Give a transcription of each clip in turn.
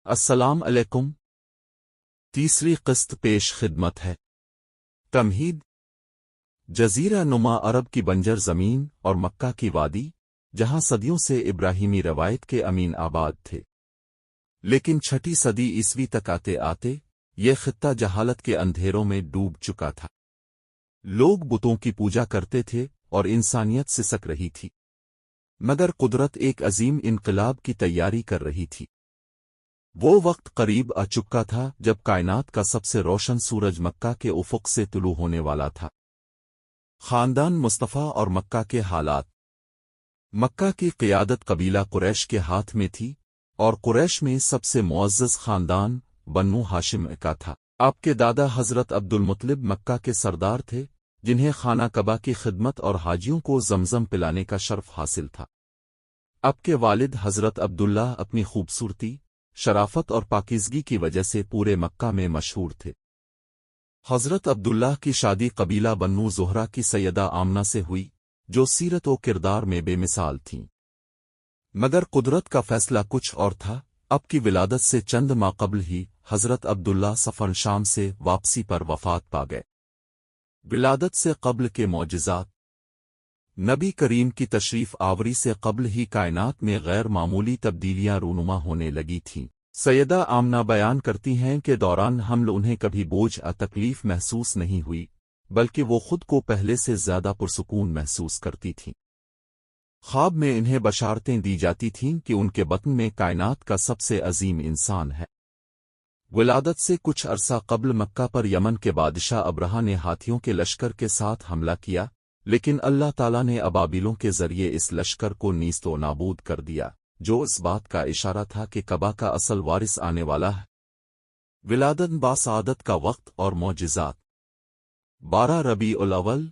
السلام علیکم۔ تیسری قسط پیش خدمت ہے۔ تمہید۔ جزیرہ نما عرب کی بنجر زمین اور مکہ کی وادی، جہاں صدیوں سے ابراہیمی روایت کے امین آباد تھے، لیکن چھٹی صدی عیسوی تک آتے آتے یہ خطہ جہالت کے اندھیروں میں ڈوب چکا تھا۔ لوگ بتوں کی پوجا کرتے تھے اور انسانیت سسک رہی تھی، مگر قدرت ایک عظیم انقلاب کی تیاری کر رہی تھی۔ وہ وقت قریب آ چکا تھا جب کائنات کا سب سے روشن سورج مکہ کے افق سے طلوع ہونے والا تھا۔ خاندان مصطفیٰ اور مکہ کے حالات۔ مکہ کی قیادت قبیلہ قریش کے ہاتھ میں تھی، اور قریش میں سب سے معزز خاندان بنو ہاشم کا تھا۔ آپ کے دادا حضرت عبد المطلب مکہ کے سردار تھے، جنہیں خانہ کعبہ کی خدمت اور حاجیوں کو زمزم پلانے کا شرف حاصل تھا۔ آپ کے والد حضرت عبداللہ اپنی خوبصورتی، شرافت اور پاکیزگی کی وجہ سے پورے مکہ میں مشہور تھے۔ حضرت عبداللہ کی شادی قبیلہ بنو زہرہ کی سیدہ آمنہ سے ہوئی، جو سیرت و کردار میں بے مثال تھیں۔ مگر قدرت کا فیصلہ کچھ اور تھا۔ اب کی ولادت سے چند ماہ قبل ہی حضرت عبداللہ سفر شام سے واپسی پر وفات پا گئے۔ ولادت سے قبل کے معجزات۔ نبی کریم کی تشریف آوری سے قبل ہی کائنات میں غیر معمولی تبدیلیاں رونما ہونے لگی تھیں۔ سیدہ آمنہ بیان کرتی ہیں کہ دوران حمل انہیں کبھی بوجھ یا تکلیف محسوس نہیں ہوئی، بلکہ وہ خود کو پہلے سے زیادہ پرسکون محسوس کرتی تھیں۔ خواب میں انہیں بشارتیں دی جاتی تھیں کہ ان کے بطن میں کائنات کا سب سے عظیم انسان ہے۔ ولادت سے کچھ عرصہ قبل مکہ پر یمن کے بادشاہ ابرہہ نے ہاتھیوں کے لشکر کے ساتھ حملہ کیا، لیکن اللہ تعالیٰ نے ابابیلوں کے ذریعے اس لشکر کو نیست و نابود کر دیا، جو اس بات کا اشارہ تھا کہ کعبہ کا اصل وارث آنے والا ہے۔ ولادت باسعادت کا وقت اور معجزات۔ 12 ربیع الاول،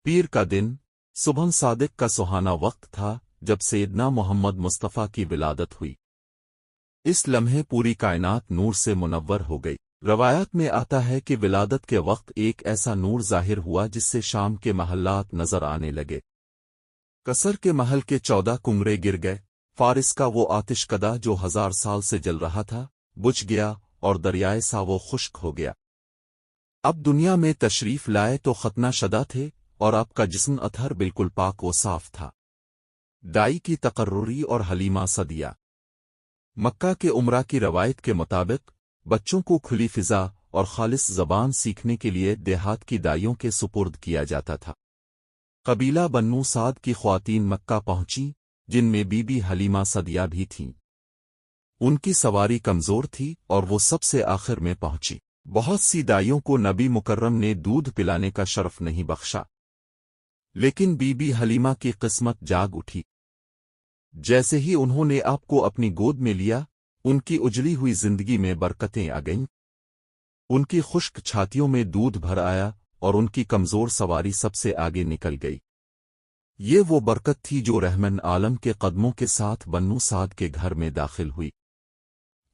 پیر کا دن، صبح صادق کا سہانا وقت تھا جب سیدنا محمد مصطفیٰ کی ولادت ہوئی۔ اس لمحے پوری کائنات نور سے منور ہو گئی۔ روایات میں آتا ہے کہ ولادت کے وقت ایک ایسا نور ظاہر ہوا جس سے شام کے محلات نظر آنے لگے۔ کسر کے محل کے 14 کنگرے گر گئے، فارس کا وہ آتش کدہ جو 1000 سال سے جل رہا تھا بجھ گیا، اور دریائے ساو خشک ہو گیا۔ اب دنیا میں تشریف لائے تو ختنہ شدہ تھے، اور آپ کا جسم اطہر بالکل پاک و صاف تھا۔ دائی کی تقرری اور حلیمہ سعدیہ۔ مکہ کے عمرہ کی روایت کے مطابق بچوں کو کھلی فضا اور خالص زبان سیکھنے کے لیے دیہات کی دائیوں کے سپرد کیا جاتا تھا۔ قبیلہ بنو سعد کی خواتین مکہ پہنچیں، جن میں بی بی حلیمہ سعدیہ بھی تھیں۔ ان کی سواری کمزور تھی اور وہ سب سے آخر میں پہنچی۔ بہت سی دائیوں کو نبی مکرم نے دودھ پلانے کا شرف نہیں بخشا، لیکن بی بی حلیمہ کی قسمت جاگ اٹھی۔ جیسے ہی انہوں نے آپ کو اپنی گود میں لیا، ان کی اجلی ہوئی زندگی میں برکتیں آ گئیں۔ ان کی خشک چھاتیوں میں دودھ بھر آیا اور ان کی کمزور سواری سب سے آگے نکل گئی۔ یہ وہ برکت تھی جو رحمن عالم کے قدموں کے ساتھ بنو سعد کے گھر میں داخل ہوئی۔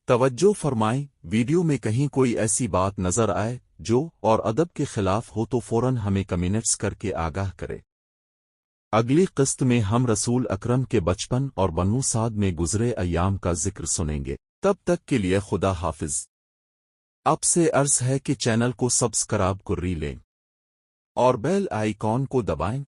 توجہ فرمائیں، ویڈیو میں کہیں کوئی ایسی بات نظر آئے جو اور ادب کے خلاف ہو تو فوراً ہمیں کمنٹس کر کے آگاہ کرے۔ اگلی قسط میں ہم رسول اکرم کے بچپن اور بنو سعد میں گزرے ایام کا ذکر سنیں گے۔ تب تک کے لیے خدا حافظ۔ اب سے عرض ہے کہ چینل کو سبسکرائب کر لیں اور بیل آئیکن کو دبائیں